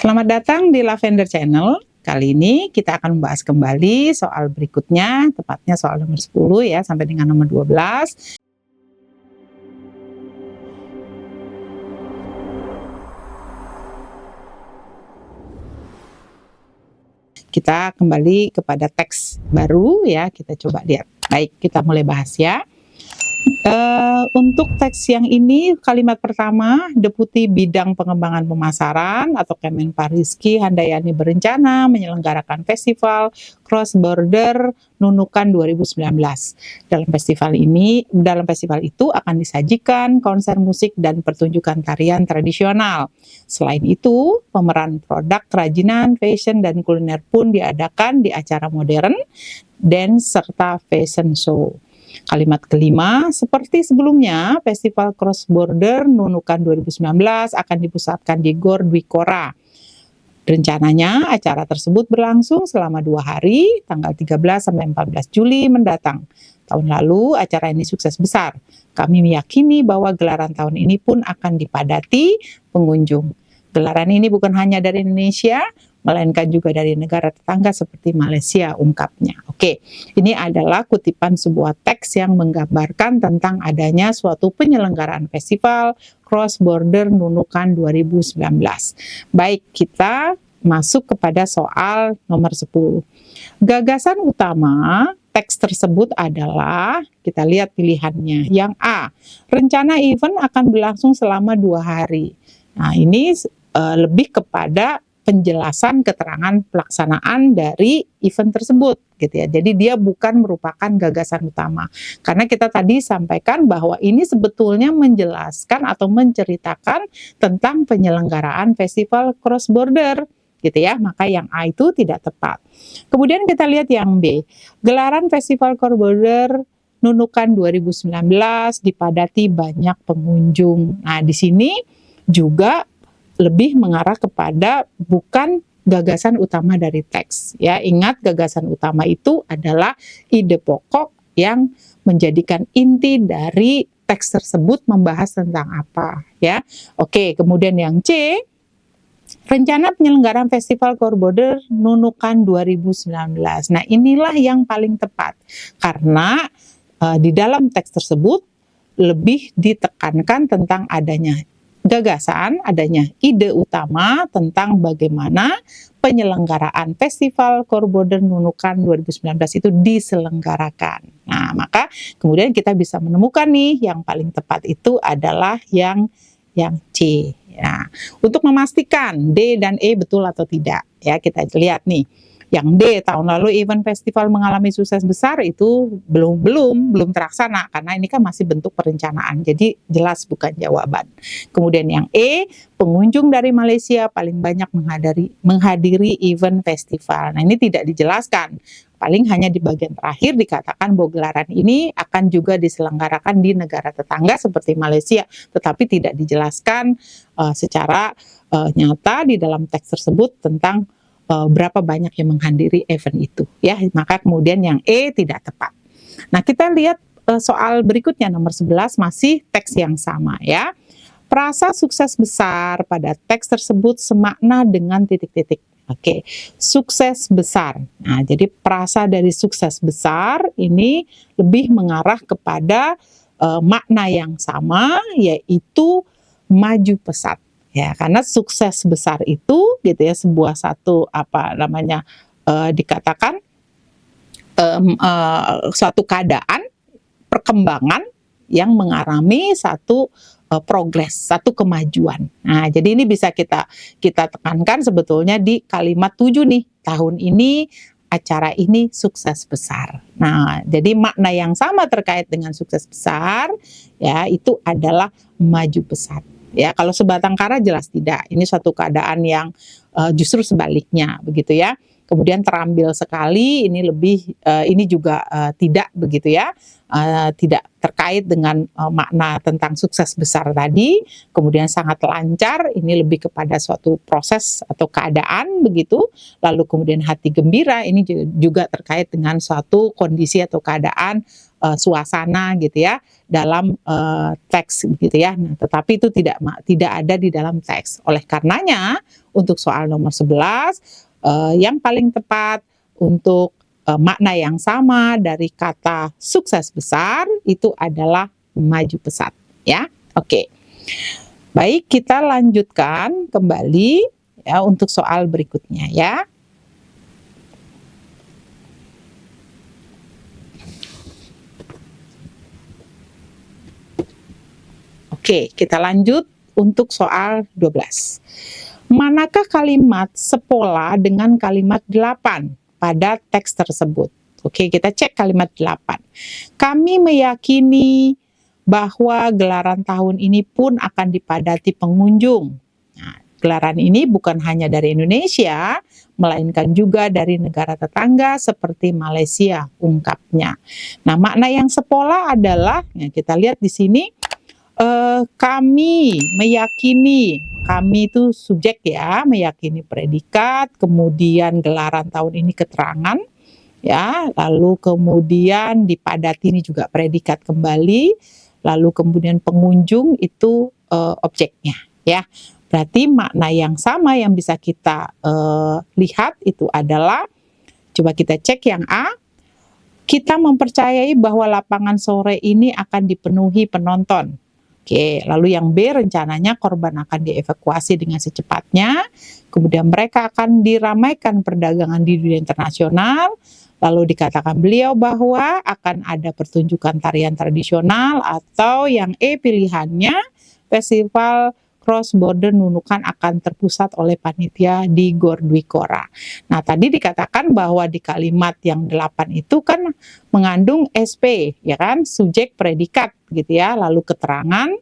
Selamat datang di Lavender Channel. Kali ini kita akan membahas kembali soal berikutnya, tepatnya soal nomor 10 ya, sampai dengan nomor 12. Kita kembali kepada teks baru ya, kita coba lihat. Baik, kita mulai bahas ya. Untuk teks yang ini, kalimat pertama, Deputi Bidang Pengembangan Pemasaran atau Kemenpar Rizky Handayani berencana menyelenggarakan festival Cross Border Nunukan 2019. Dalam festival itu akan disajikan konser musik dan pertunjukan tarian tradisional. Selain itu, pemeran produk kerajinan, fashion, dan kuliner pun diadakan di acara modern, dance, serta fashion show. Kalimat kelima, seperti sebelumnya, Festival Cross Border Nunukan 2019 akan dipusatkan di Gor Dwi Kora. Rencananya acara tersebut berlangsung selama 2 hari, tanggal 13 sampai 14 Juli mendatang. Tahun lalu acara ini sukses besar. Kami meyakini bahwa gelaran tahun ini pun akan dipadati pengunjung. Gelaran ini bukan hanya dari Indonesia, melainkan juga dari negara tetangga seperti Malaysia, ungkapnya. Oke, ini adalah kutipan sebuah teks yang menggambarkan tentang adanya suatu penyelenggaraan festival Cross Border Nunukan 2019. Baik, kita masuk kepada soal nomor 10. Gagasan utama teks tersebut adalah, kita lihat pilihannya. Yang A, rencana event akan berlangsung selama 2 hari. Nah, ini lebih kepada penjelasan keterangan pelaksanaan dari event tersebut gitu ya. Jadi dia bukan merupakan gagasan utama. Karena kita tadi sampaikan bahwa ini sebetulnya menjelaskan atau menceritakan tentang penyelenggaraan festival cross border gitu ya. Maka yang A itu tidak tepat. Kemudian kita lihat yang B. Gelaran festival cross border Nunukan 2019 dipadati banyak pengunjung. Nah, di sini juga lebih mengarah kepada bukan gagasan utama dari teks ya. Ingat, gagasan utama itu adalah ide pokok yang menjadikan inti dari teks tersebut membahas tentang apa ya. Oke, kemudian yang C, rencana penyelenggaraan Festival Cross Border Nunukan 2019. Nah, inilah yang paling tepat karena di dalam teks tersebut lebih ditekankan tentang adanya gagasan, adanya ide utama tentang bagaimana penyelenggaraan Festival Cross Border Nunukan 2019 itu diselenggarakan. Nah, maka kemudian kita bisa menemukan nih yang paling tepat itu adalah yang C. Nah, untuk memastikan D dan E betul atau tidak, ya kita lihat nih. Yang D, tahun lalu event festival mengalami sukses besar itu belum terlaksana karena ini kan masih bentuk perencanaan. Jadi jelas bukan jawaban. Kemudian yang E, pengunjung dari Malaysia paling banyak menghadiri event festival. Nah, ini tidak dijelaskan. Paling hanya di bagian terakhir dikatakan bahwa gelaran ini akan juga diselenggarakan di negara tetangga seperti Malaysia, tetapi tidak dijelaskan secara nyata di dalam teks tersebut tentang berapa banyak yang menghadiri event itu ya. Maka kemudian yang E tidak tepat. Nah, kita lihat soal berikutnya nomor 11, masih teks yang sama ya. Frasa sukses besar pada teks tersebut semakna dengan titik-titik. Oke, sukses besar. Nah, jadi frasa dari sukses besar ini lebih mengarah kepada makna yang sama, yaitu maju pesat. Ya, karena sukses besar itu gitu ya, sebuah satu dikatakan suatu keadaan perkembangan yang mengalami satu progres, satu kemajuan. Nah, jadi ini bisa kita tekankan sebetulnya di kalimat 7 nih. Tahun ini acara ini sukses besar. Nah, jadi makna yang sama terkait dengan sukses besar ya, itu adalah maju pesat. Ya, kalau sebatang kara jelas tidak. Ini suatu keadaan yang justru sebaliknya begitu ya. kemudian terambil sekali, ini lebih ini juga tidak begitu ya, tidak terkait dengan makna tentang sukses besar tadi, kemudian sangat lancar, ini lebih kepada suatu proses atau keadaan begitu, lalu kemudian hati gembira, ini juga terkait dengan suatu kondisi atau keadaan suasana gitu ya dalam teks gitu ya. Nah, tetapi itu tidak ada di dalam teks. Oleh karenanya untuk soal nomor 11 yang paling tepat untuk makna yang sama dari kata sukses besar itu adalah maju pesat ya. Oke. Baik, kita lanjutkan kembali ya untuk soal berikutnya ya. Oke, kita lanjut untuk soal 12. Manakah kalimat sepola dengan kalimat 8 pada teks tersebut? Oke, kita cek kalimat 8. Kami meyakini bahwa gelaran tahun ini pun akan dipadati pengunjung. Nah, gelaran ini bukan hanya dari Indonesia, melainkan juga dari negara tetangga seperti Malaysia, ungkapnya. Nah, makna yang sepola adalah, ya kita lihat di sini, kami meyakini, kami itu subjek ya, meyakini predikat, kemudian gelaran tahun ini keterangan, ya, lalu kemudian dipadati ini juga predikat kembali, lalu kemudian pengunjung itu objeknya, ya. Berarti makna yang sama yang bisa kita lihat itu adalah, coba kita cek yang A, kita mempercayai bahwa lapangan sore ini akan dipenuhi penonton. Oke, lalu yang B, rencananya korban akan dievakuasi dengan secepatnya, kemudian mereka akan diramaikan perdagangan di dunia internasional, lalu dikatakan beliau bahwa akan ada pertunjukan tarian tradisional, atau yang E pilihannya, festival Cross Border Nunukan akan terpusat oleh panitia di Gor Dwi Kora. Nah, tadi dikatakan bahwa di kalimat yang 8 itu kan mengandung SP, ya kan, subjek predikat gitu ya, lalu keterangan,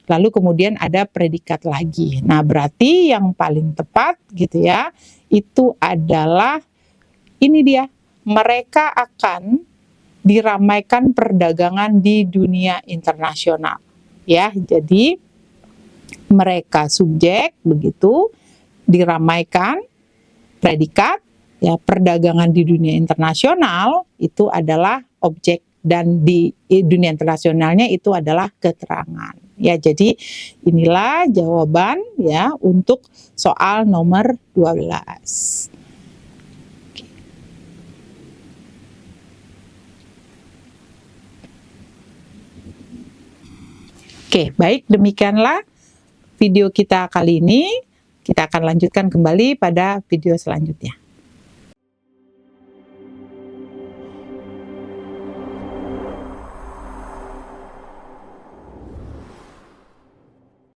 lalu kemudian ada predikat lagi. Nah, berarti yang paling tepat gitu ya, itu adalah ini dia, mereka akan diramaikan perdagangan di dunia internasional. Ya, jadi mereka subjek begitu, diramaikan predikat, ya, perdagangan di dunia internasional itu adalah objek, dan di dunia internasionalnya itu adalah keterangan. Ya, jadi inilah jawaban ya untuk soal nomor 12. Oke, baik, demikianlah video kita kali ini. Kita akan lanjutkan kembali pada video selanjutnya.